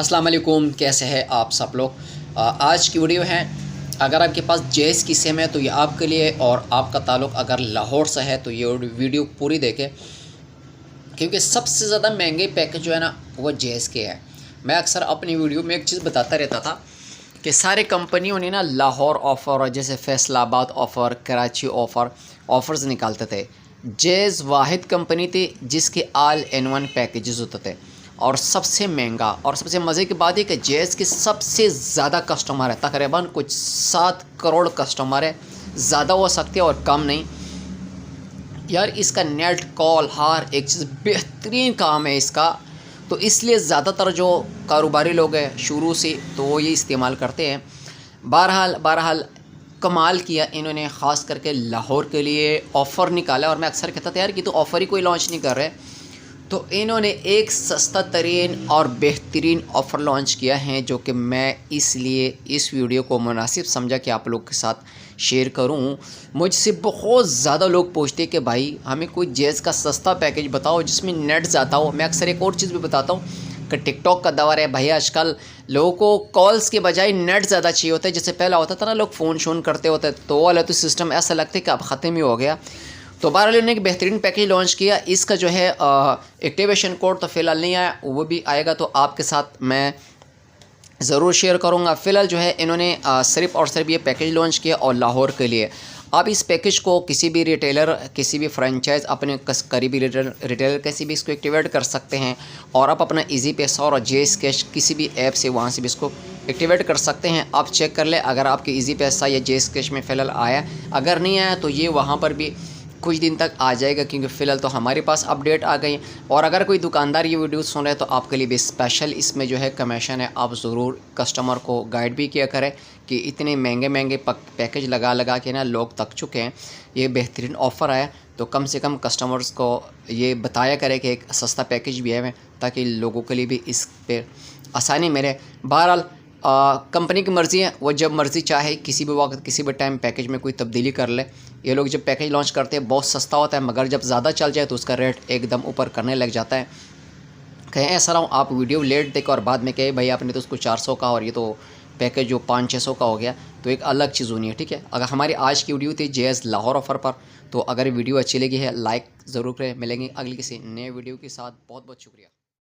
अस्सलाम वालेकुम, कैसे हैं आप सब लोग। आज की वीडियो है, अगर आपके पास जेएस की सिम है तो ये आपके लिए, और आपका ताल्लुक़ अगर लाहौर से है तो ये वीडियो पूरी देखें, क्योंकि सबसे ज़्यादा महंगे पैकेज जो है ना वो जेएस के हैं। मैं अक्सर अपनी वीडियो में एक चीज़ बताता रहता था कि सारे कंपनियों ने ना लाहौर ऑफ़र, जैसे फैसलाबाद ऑफ़र, कराची ऑफ़र्स निकालते थे। जेएस वाहिद कंपनी थी जिसके ऑल इन वन पैकेजेस होते थे, और सबसे महंगा। और सबसे मज़े की बात है कि जेएस के सबसे ज़्यादा कस्टमर है, तकरीबन कुछ 7 करोड़ कस्टमर है। ज़्यादा हो सकते हैं और कम नहीं यार। इसका नेट कॉल हर एक चीज़ बेहतरीन काम है इसका, तो इसलिए ज़्यादातर जो कारोबारी लोग हैं शुरू से तो वो ये इस्तेमाल करते हैं। बहरहाल कमाल किया इन्होंने, ख़ास करके लाहौर के लिए ऑफ़र निकाला। और मैं अक्सर कहता था यार कि तो ऑफ़र ही कोई लॉन्च नहीं कर रहे, तो इन्होंने एक सस्ता तरीन और बेहतरीन ऑफ़र लॉन्च किया है, जो कि मैं इसलिए इस वीडियो को मुनासिब समझा कि आप लोग के साथ शेयर करूं। मुझसे बहुत ज़्यादा लोग पूछते हैं कि भाई हमें कोई जेएस का सस्ता पैकेज बताओ जिसमें नेट ज़्यादा हो। मैं अक्सर एक और चीज़ भी बताता हूँ कि टिकटॉक का दौर है भाई, आजकल लोगों को कॉल्स के बजाय नेट ज़्यादा चाहिए होता है। जैसे पहला होता था ना, लोग फ़ोन शोन करते होते, तो वाला तो सिस्टम ऐसा लगता है कि अब ख़त्म ही हो गया। तो बहरहाल उन्होंने एक बेहतरीन पैकेज लॉन्च किया। इसका जो है एक्टिवेशन कोड तो फ़िलहाल नहीं आया, वो भी आएगा तो आपके साथ मैं ज़रूर शेयर करूँगा। फ़िलहाल जो है इन्होंने सिर्फ़ और सिर्फ ये पैकेज लॉन्च किया और लाहौर के लिए। आप इस पैकेज को किसी भी रिटेलर, किसी भी फ्रेंचाइज, अपने करीबी रिटेलर किसी भी इसको एक्टिवेट कर सकते हैं, और आप अपना इजी पैसा और जेएस कैश किसी भी ऐप से वहाँ से भी इसको एक्टिवेट कर सकते हैं। आप चेक कर लें अगर आपके इजी पैसा या जेएस कैश में फ़िलहाल आया, अगर नहीं आया तो ये वहाँ पर भी कुछ दिन तक आ जाएगा, क्योंकि फ़िलहाल तो हमारे पास अपडेट आ गई। और अगर कोई दुकानदार ये वीडियो सुन रहे हैं तो आपके लिए भी स्पेशल इसमें जो है कमीशन है। आप ज़रूर कस्टमर को गाइड भी किया करें कि इतने महंगे पैकेज लगा के ना लोग थक चुके हैं। ये बेहतरीन ऑफ़र आया तो कम से कम कस्टमर्स को ये बताया करें कि एक सस्ता पैकेज भी है, ताकि लोगों के लिए भी इस पर आसानी मिले। बहरहाल कंपनी की मर्ज़ी है, वो जब मर्ज़ी चाहे किसी भी वक्त किसी भी टाइम पैकेज में कोई तब्दीली कर ले। ये लोग जब पैकेज लॉन्च करते हैं बहुत सस्ता होता है, मगर जब ज़्यादा चल जाए तो उसका रेट एकदम ऊपर करने लग जाता है। कहें ऐसा रहा हूँ आप वीडियो लेट देखें और बाद में कहे भाई आपने तो उसको 400 का और ये तो पैकेज जो 500-600 का हो गया, तो एक अलग चीज़ होनी है। ठीक है, अगर हमारी आज की वीडियो थी जेएस लाहौर ऑफ़र पर, तो अगर वीडियो अच्छी लगी है लाइक ज़रूर करें। मिलेंगे अगली किसी नए वीडियो के साथ। बहुत बहुत शुक्रिया।